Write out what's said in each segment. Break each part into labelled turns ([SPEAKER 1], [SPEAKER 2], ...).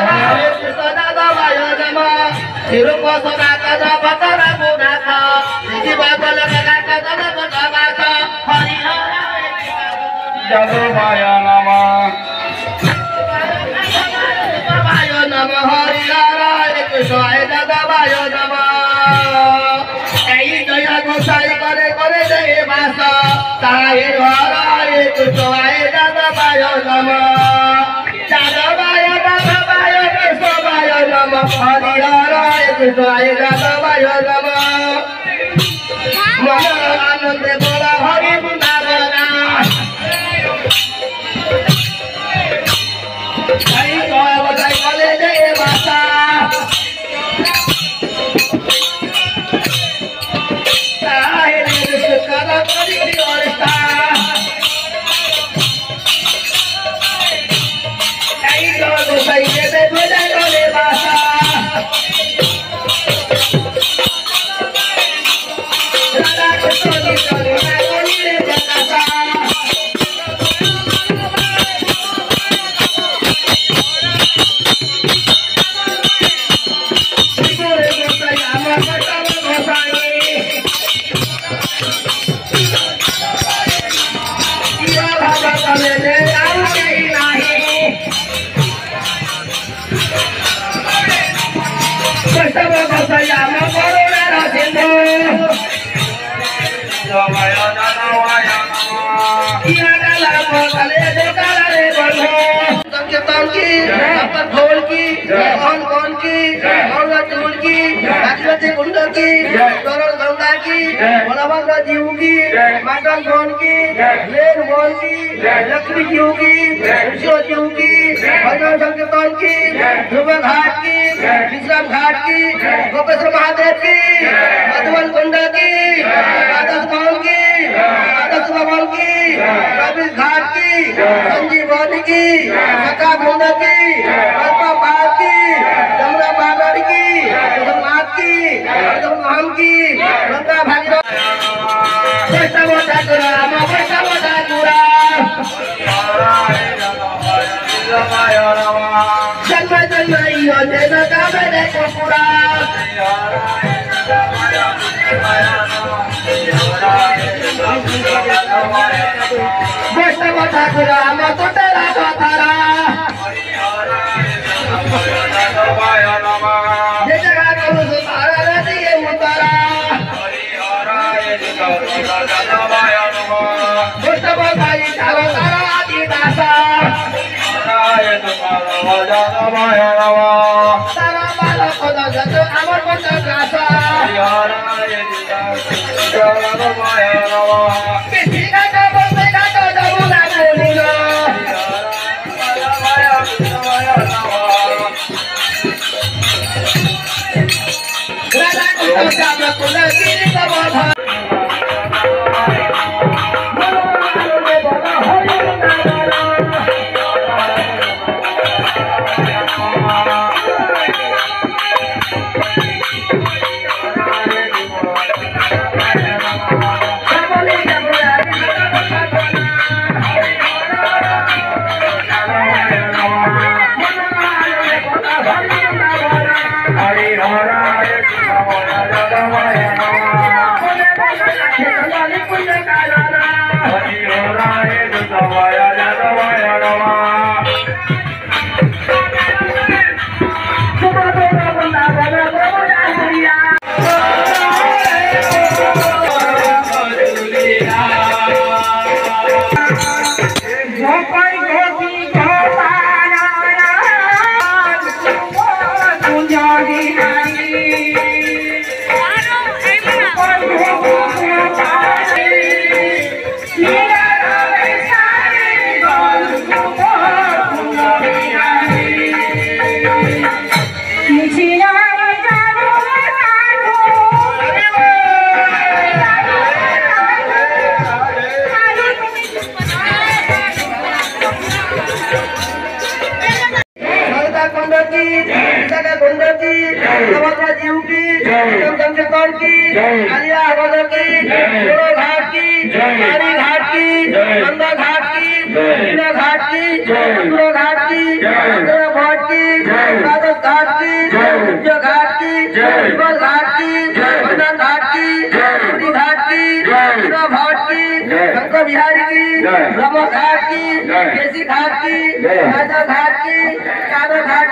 [SPEAKER 1] Hare Krishna Devaya Namah. Nirupa Sanatana Bhatara Gunatha. Niti Bhabala Nagata Dana Bhatavata. Hari Hara Devaya Namah. Devaya Namah. Hari Hara Krishna Devaya Namah. Ei Daya Gosai Kare Kare Jai Vasa. Tahir Hara Krishna Devaya Namah. Jadavaya Devaya Krishna Namah. Hari Hara Krishna Devaya Namah. Mara Anande Bola Hari Vrindavan. Jai Goya Jai Kale Jai Vasa. Tahir Krishna Kari Orista. Jai Goya Jai Jai Kale Vasa. संकीर्तन की, संपर ढोल की, कौन कौन की, मौला चूल की, आदिवासी कुंड की, तोरण गंगा की, भोलाबाबा जीव की, माटन कौन की, लेन कौन की, लक्ष्मी जीव की, ऋषियों जीव की, भजन संकीर्तन की, ध्रुव घाट की, विश्राम घाट की, गोपेश्वर महादेव की, मधुबन कुंड की, आदर्श भवन की, आदर्श भवन की, कबीर घाट की, संजीवनी की, सका कुंड की, कल्पा पार की, जमुना बाबर की, जगन्नाथ की, जगन्नाथ की, गंगा भागीरथ, वैष्णव ठाकुर, वैष्णव ठाकुर, जन्म जन्म यो जय कामे कुकुरा, वैष्णव ठाकुर, तुटेरा कथारा, जय जगा करू सुतारा नदिये उतारा, वैष्णव भाई चारो तारा आदि दासा, तारा बाला पद जत अमर पद गासा, किसी का कबल में का तो जमुना बोलिनो, राधा कृष्ण श्याम कुंड गिरी कबोधा, आलिया हवादर की, गोरो घाट की, काली घाट की, गंगा घाट की, मीना घाट की, गुरु घाट की, अंधेरा घाट की, विमल घाट की बंधन घाट की पूरी घाट की हीरा घाट की शंकर बिहारी की ब्रह्म घाट की केसी घाट की राजा घाट की कादर घाट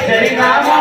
[SPEAKER 2] Hare Rama